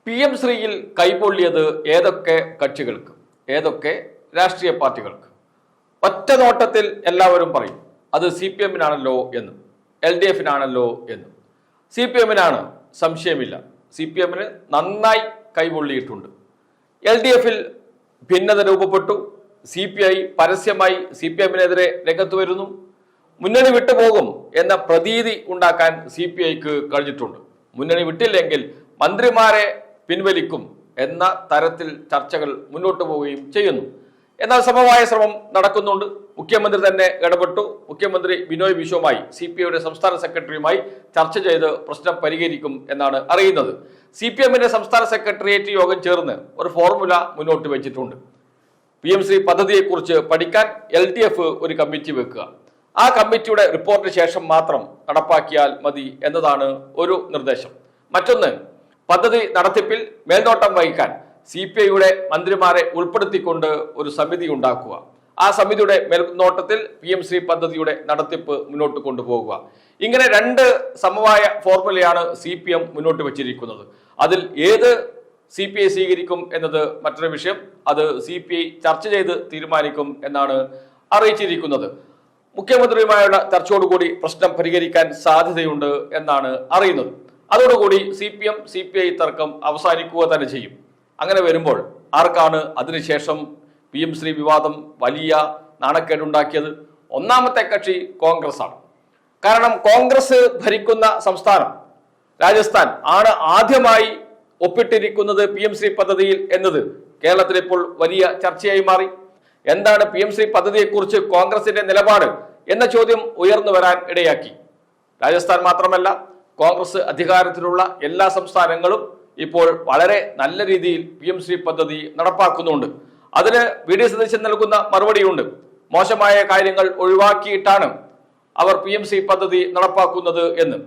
PM ശ്രീയിൽ കൈപൊള്ളിയത് ഏതൊക്കെ കക്ഷികൾക്ക്, ഏതൊക്കെ രാഷ്ട്രീയ പാർട്ടികൾക്ക്? ഒറ്റ നോട്ടത്തിൽ എല്ലാവരും പറയും അത് CPM നാണല്ലോ എന്ന്, LDF നാണല്ലോ എന്ന്. CPM നാണ്, സംശയമില്ല. CPM നന്നായി കൈപൊള്ളിയിട്ടുണ്ട്. LDF ഭിന്നത രൂപപ്പെട്ടു. CPI പരസ്യമായി CPM രംഗത്ത് വരുന്നു. മുന്നണി വിട്ടുപോകും എന്ന പ്രതീതി ഉണ്ടാക്കാൻ CPIക്ക് കഴിഞ്ഞിട്ടുണ്ട്. മുന്നണി വിട്ടില്ലെങ്കിൽ മന്ത്രിമാരെ പിൻവലിക്കും എന്ന തരത്തിൽ ചർച്ചകൾ മുന്നോട്ട് പോവുകയും ചെയ്യുന്നു. എന്നാൽ സമവായ ശ്രമം നടക്കുന്നുണ്ട്. മുഖ്യമന്ത്രി തന്നെ ഇടപെട്ടു. മുഖ്യമന്ത്രി ബിനോയ് വിശ്വവുമായി CPIയുടെ സംസ്ഥാന സെക്രട്ടറിയുമായി ചർച്ച ചെയ്ത് പ്രശ്നം പരിഹരിക്കും എന്നാണ് അറിയുന്നത്. CPMന്റെ സംസ്ഥാന സെക്രട്ടേറിയറ്റ് യോഗം ചേർന്ന് ഒരു ഫോർമുല മുന്നോട്ട് വെച്ചിട്ടുണ്ട്. PM ശ്രീ പദ്ധതിയെക്കുറിച്ച് പഠിക്കാൻ LDF ഒരു കമ്മിറ്റി വെക്കുക. ആ കമ്മിറ്റിയുടെ റിപ്പോർട്ടിന് ശേഷം മാത്രം നടപ്പാക്കിയാൽ മതി എന്നതാണ് ഒരു നിർദ്ദേശം. മറ്റൊന്ന്, പദ്ധതി നടത്തിപ്പിൽ മേൽനോട്ടം വഹിക്കാൻ CPIയുടെ മന്ത്രിമാരെ ഉൾപ്പെടുത്തിക്കൊണ്ട് ഒരു സമിതി ഉണ്ടാക്കുക. ആ സമിതിയുടെ മേൽനോട്ടത്തിൽ PM ശ്രീ പദ്ധതിയുടെ നടത്തിപ്പ് മുന്നോട്ട് കൊണ്ടുപോകുക. ഇങ്ങനെ രണ്ട് സമവായ ഫോർമുലയാണ് CPM മുന്നോട്ട് വെച്ചിരിക്കുന്നത്. അതിൽ ഏത് CPI സ്വീകരിക്കും എന്നത് മറ്റൊരു വിഷയം. അത് CPI ചർച്ച ചെയ്ത് തീരുമാനിക്കും എന്നാണ് അറിയിച്ചിരിക്കുന്നത്. മുഖ്യമന്ത്രിയുമായുള്ള ചർച്ചയോടുകൂടി പ്രശ്നം പരിഹരിക്കാൻ സാധ്യതയുണ്ട് എന്നാണ് അറിയുന്നത്. അതോടുകൂടി CPM CPI തർക്കം അവസാനിക്കുക തന്നെ ചെയ്യും. അങ്ങനെ വരുമ്പോൾ ആർക്കാണ് അതിനുശേഷം PM ശ്രീ വിവാദം വലിയ നാണക്കേടുണ്ടാക്കിയത്? ഒന്നാമത്തെ കക്ഷി കോൺഗ്രസ് ആണ്. കാരണം കോൺഗ്രസ് ഭരിക്കുന്ന സംസ്ഥാനം രാജസ്ഥാൻ ആണ് ആദ്യമായി ഒപ്പിട്ടിരിക്കുന്നത് PM ശ്രീ പദ്ധതിയിൽ എന്നത് കേരളത്തിൽ ഇപ്പോൾ വലിയ ചർച്ചയായി മാറി. എന്താണ് PM ശ്രീ പദ്ധതിയെക്കുറിച്ച് കോൺഗ്രസിന്റെ നിലപാട് എന്ന ചോദ്യം ഉയർന്നു വരാൻ ഇടയാക്കി. രാജസ്ഥാൻ മാത്രമല്ല, കോൺഗ്രസ് അധികാരത്തിലുള്ള എല്ലാ സംസ്ഥാനങ്ങളും ഇപ്പോൾ വളരെ നല്ല രീതിയിൽ PM ശ്രീ പദ്ധതി നടപ്പാക്കുന്നുണ്ട്. അതിന് VD സതീശൻ നൽകുന്ന മറുപടിയുണ്ട്. മോശമായ കാര്യങ്ങൾ ഒഴിവാക്കിയിട്ടാണ് അവർ PM ശ്രീ പദ്ധതി നടപ്പാക്കുന്നത് എന്ന്.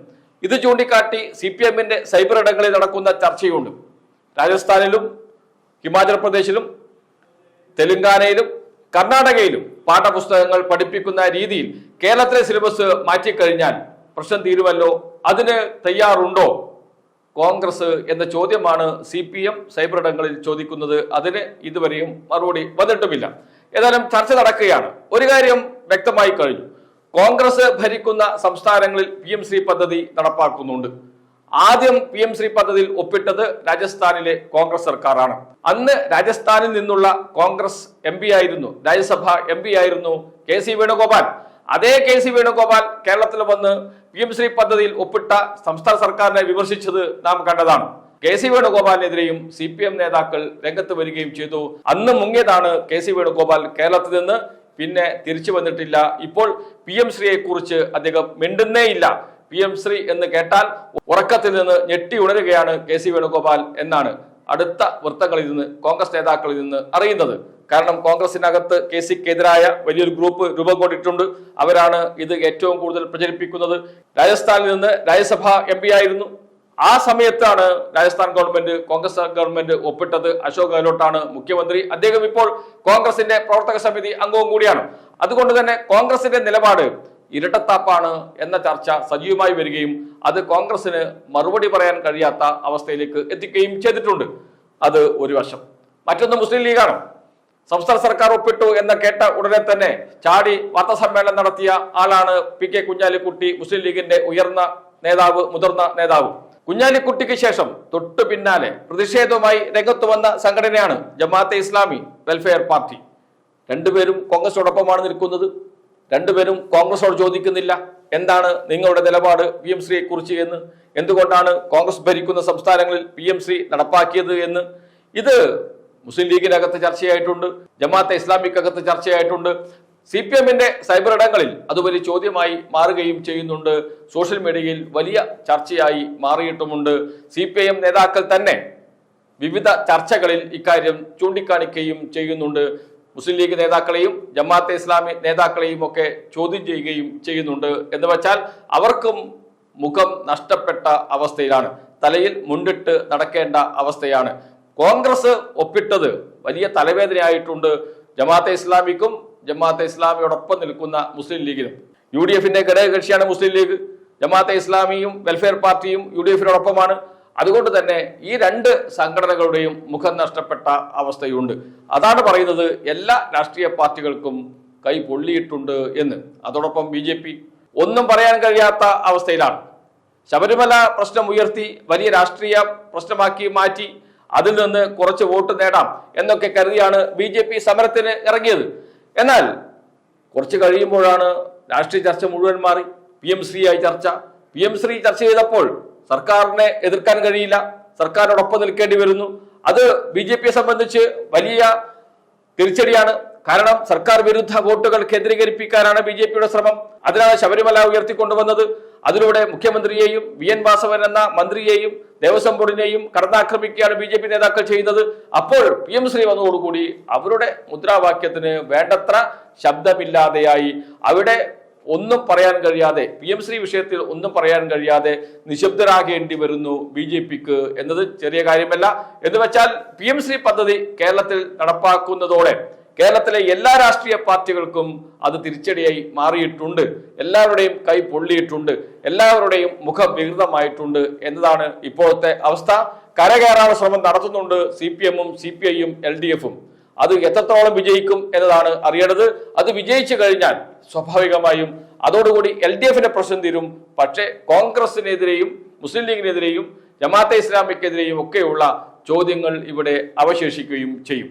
ഇത് ചൂണ്ടിക്കാട്ടി CPMന്റെ സൈബർ ഇടങ്ങളിൽ നടക്കുന്ന ചർച്ചയുണ്ട്. രാജസ്ഥാനിലും ഹിമാചൽ പ്രദേശിലും തെലങ്കാനയിലും കർണാടകയിലും പാഠപുസ്തകങ്ങൾ പഠിപ്പിക്കുന്ന രീതിയിൽ കേരളത്തിലെ സിലബസ് മാറ്റിക്കഴിഞ്ഞാൽ പ്രശ്നം തീരുമല്ലോ. അതിന് തയ്യാറുണ്ടോ കോൺഗ്രസ് എന്ന ചോദ്യമാണ് CPM സൈബർ ഇടങ്ങളിൽ ചോദിക്കുന്നത്. അതിന് ഇതുവരെയും മറുപടി വന്നിട്ടുമില്ല. ഏതായാലും ചർച്ച നടക്കുകയാണ്. ഒരു കാര്യം വ്യക്തമായി കഴിഞ്ഞു. കോൺഗ്രസ് ഭരിക്കുന്ന സംസ്ഥാനങ്ങളിൽ PM ശ്രീ പദ്ധതി നടപ്പാക്കുന്നുണ്ട്. ആദ്യം PM ശ്രീ പദ്ധതിയിൽ ഒപ്പിട്ടത് രാജസ്ഥാനിലെ കോൺഗ്രസ് സർക്കാരാണ്. അന്ന് രാജസ്ഥാനിൽ നിന്നുള്ള കോൺഗ്രസ് MP ആയിരുന്നു, രാജ്യസഭ MP ആയിരുന്നു KC വേണുഗോപാൽ. അതേ KC വേണുഗോപാൽ കേരളത്തിൽ വന്ന് PM ശ്രീ പദ്ധതിയിൽ ഒപ്പിട്ട സംസ്ഥാന സർക്കാരിനെ വിമർശിച്ചത് നാം കണ്ടതാണ്. KC വേണുഗോപാലിനെതിരെയും CPM നേതാക്കൾ രംഗത്ത് വരികയും ചെയ്തു. അന്ന് മുങ്ങിയതാണ് KC വേണുഗോപാൽ കേരളത്തിൽ നിന്ന്. പിന്നെ തിരിച്ചു വന്നിട്ടില്ല. ഇപ്പോൾ PM ശ്രീയെ കുറിച്ച് അദ്ദേഹം മിണ്ടുന്നേയില്ല. PM ശ്രീ എന്ന് കേട്ടാൽ ഉറക്കത്തിൽ നിന്ന് ഞെട്ടി ഉണരുകയാണ് KC വേണുഗോപാൽ എന്നാണ് അടുത്ത വൃത്തങ്ങളിൽ നിന്ന്, കോൺഗ്രസ് നേതാക്കളിൽ നിന്ന് അറിയുന്നത്. കാരണം കോൺഗ്രസിനകത്ത് KCക്കെതിരായ വലിയൊരു ഗ്രൂപ്പ് രൂപം കൊണ്ടിട്ടുണ്ട്. അവരാണ് ഇത് ഏറ്റവും കൂടുതൽ പ്രചരിപ്പിക്കുന്നത്. രാജസ്ഥാനിൽ നിന്ന് രാജ്യസഭ MP ആയിരുന്നു. ആ സമയത്താണ് രാജസ്ഥാൻ ഗവൺമെന്റ്, കോൺഗ്രസ് ഗവൺമെന്റ് ഒപ്പിട്ടത്. അശോക് ഗെഹ്ലോട്ടാണ് മുഖ്യമന്ത്രി. അദ്ദേഹം ഇപ്പോൾ കോൺഗ്രസിന്റെ പ്രവർത്തക സമിതി അംഗവും കൂടിയാണ്. അതുകൊണ്ട് തന്നെ കോൺഗ്രസിന്റെ നിലപാട് ഇരട്ടത്താപ്പാണ് എന്ന ചർച്ച സജീവമായി വരികയും അത് കോൺഗ്രസിന് മറുപടി പറയാൻ കഴിയാത്ത അവസ്ഥയിലേക്ക് എത്തിക്കുകയും ചെയ്തിട്ടുണ്ട്. അത് ഒരു വശം. മറ്റൊന്ന് മുസ്ലിം ലീഗാണ്. സംസ്ഥാന സർക്കാർ ഒപ്പിട്ടു എന്ന കേട്ട ഉടനെ തന്നെ ചാടി വാർത്താസമ്മേളനം നടത്തിയ ആളാണ് PK കുഞ്ഞാലിക്കുട്ടി, മുസ്ലിം ലീഗിന്റെ ഉയർന്ന നേതാവ്, മുതിർന്ന നേതാവ്. കുഞ്ഞാലിക്കുട്ടിക്ക് ശേഷം തൊട്ടു പിന്നാലെ പ്രതിഷേധവുമായി രംഗത്ത് വന്ന സംഘടനയാണ് ജമാഅത്തെ ഇസ്ലാമി വെൽഫെയർ പാർട്ടി. രണ്ടുപേരും കോൺഗ്രസോടൊപ്പമാണ് നിൽക്കുന്നത്. രണ്ടുപേരും കോൺഗ്രസോട് ചോദിക്കുന്നില്ല എന്താണ് നിങ്ങളുടെ നിലപാട് PM ശ്രീയെ കുറിച്ച് എന്ന്, എന്തുകൊണ്ടാണ് കോൺഗ്രസ് ഭരിക്കുന്ന സംസ്ഥാനങ്ങളിൽ PM ശ്രീ നടപ്പാക്കിയത് എന്ന്. ഇത് മുസ്ലിം ലീഗിനകത്ത് ചർച്ചയായിട്ടുണ്ട്, ജമാഅത്തെ ഇസ്ലാമിക്കകത്ത് ചർച്ചയായിട്ടുണ്ട്. CPMന്റെ സൈബർ ഇടങ്ങളിൽ അത് വലിയ ചോദ്യമായി മാറുകയും ചെയ്യുന്നുണ്ട്. സോഷ്യൽ മീഡിയയിൽ വലിയ ചർച്ചയായി മാറിയിട്ടുമുണ്ട്. CPM നേതാക്കൾ തന്നെ വിവിധ ചർച്ചകളിൽ ഇക്കാര്യം ചൂണ്ടിക്കാണിക്കുകയും ചെയ്യുന്നുണ്ട്. മുസ്ലിം ലീഗ് നേതാക്കളെയും ജമാഅത്തെ ഇസ്ലാമി നേതാക്കളെയും ഒക്കെ ചോദ്യം ചെയ്യുകയും ചെയ്യുന്നുണ്ട്. എന്ന് വെച്ചാൽ അവർക്കും മുഖം നഷ്ടപ്പെട്ട അവസ്ഥയിലാണ്, തലയിൽ മുണ്ടിട്ട് നടക്കേണ്ട അവസ്ഥയാണ്. കോൺഗ്രസ് ഒപ്പിട്ടത് വലിയ തലവേദനയായിട്ടുണ്ട് ജമാഅത്തെ ഇസ്ലാമിക്കും ജമാഅത്തെ ഇസ്ലാമിയോടൊപ്പം നിൽക്കുന്ന മുസ്ലിം ലീഗിനും. UDFന്റെ ഘടകകക്ഷിയാണ് മുസ്ലിം ലീഗ്. ജമാഅത്തെ ഇസ്ലാമിയും വെൽഫെയർ പാർട്ടിയും UDFനോടൊപ്പമാണ്. അതുകൊണ്ട് തന്നെ ഈ രണ്ട് സംഘടനകളുടെയും മുഖം നഷ്ടപ്പെട്ട അവസ്ഥയുണ്ട്. അതാണ് പറയുന്നത് എല്ലാ രാഷ്ട്രീയ പാർട്ടികൾക്കും കൈ പൊള്ളിയിട്ടുണ്ട് എന്ന്. അതോടൊപ്പം BJP ഒന്നും പറയാൻ കഴിയാത്ത അവസ്ഥയിലാണ്. ശബരിമല പ്രശ്നം ഉയർത്തി വലിയ രാഷ്ട്രീയ പ്രശ്നമാക്കി മാറ്റി അതിൽ നിന്ന് കുറച്ച് വോട്ട് നേടാം എന്നൊക്കെ കരുതിയാണ് BJP സമരത്തിന് ഇറങ്ങിയത്. എന്നാൽ കുറച്ച് കഴിയുമ്പോഴാണ് രാഷ്ട്രീയ ചർച്ച മുഴുവൻ മാറി. PM ശ്രീയായി ചർച്ച. PM ശ്രീ ചർച്ച ചെയ്തപ്പോൾ സർക്കാരിനെ എതിർക്കാൻ കഴിയില്ല, സർക്കാരിനോടൊപ്പം നിൽക്കേണ്ടി വരുന്നു. അത് BJPയെ സംബന്ധിച്ച് വലിയ തിരിച്ചടിയാണ്. കാരണം സർക്കാർ വിരുദ്ധ വോട്ടുകൾ കേന്ദ്രീകരിപ്പിക്കാനാണ് BJPയുടെ ശ്രമം. അതിനാണ് ശബരിമല ഉയർത്തിക്കൊണ്ടുവന്നത്. അതിലൂടെ മുഖ്യമന്ത്രിയെയും VN വാസവൻ എന്ന മന്ത്രിയെയും ദേവസ്വം ബോർഡിനെയും കടന്നാക്രമിക്കുകയാണ് BJP നേതാക്കൾ ചെയ്യുന്നത്. അപ്പോൾ PM ശ്രീ വന്നതോടുകൂടി അവരുടെ മുദ്രാവാക്യത്തിന് വേണ്ടത്ര ശബ്ദമില്ലാതെയായി. അവിടെ ഒന്നും പറയാൻ കഴിയാതെ, PM ശ്രീ വിഷയത്തിൽ ഒന്നും പറയാൻ കഴിയാതെ നിശബ്ദരാകേണ്ടി വരുന്നു BJPക്ക് എന്നത് ചെറിയ കാര്യമല്ല. എന്ന് വെച്ചാൽ PM ശ്രീ പദ്ധതി കേരളത്തിൽ നടപ്പാക്കുന്നതോടെ കേരളത്തിലെ എല്ലാ രാഷ്ട്രീയ പാർട്ടികൾക്കും അത് തിരിച്ചടിയായി മാറിയിട്ടുണ്ട്. എല്ലാവരുടെയും കൈ പൊള്ളിയിട്ടുണ്ട്, എല്ലാവരുടെയും മുഖം വികൃതമായിട്ടുണ്ട് എന്നതാണ് ഇപ്പോഴത്തെ അവസ്ഥ. കരകയറാനുള്ള ശ്രമം നടത്തുന്നുണ്ട് CPM-ഉം CPI-യും LDF-ഉം. അത് എത്രത്തോളം വിജയിക്കും എന്നതാണ് അറിയേണ്ടത്. അത് വിജയിച്ചു കഴിഞ്ഞാൽ സ്വാഭാവികമായും അതോടുകൂടി LDF-ന്റെ പ്രശ്നം തീരും. പക്ഷേ കോൺഗ്രസിനെതിരെയും മുസ്ലിം ലീഗിനെതിരെയും ജമാഅത്തെ ഇസ്ലാമിക്കെതിരെയും ഒക്കെയുള്ള ചോദ്യങ്ങൾ ഇവിടെ അവശേഷിക്കുകയും ചെയ്യും.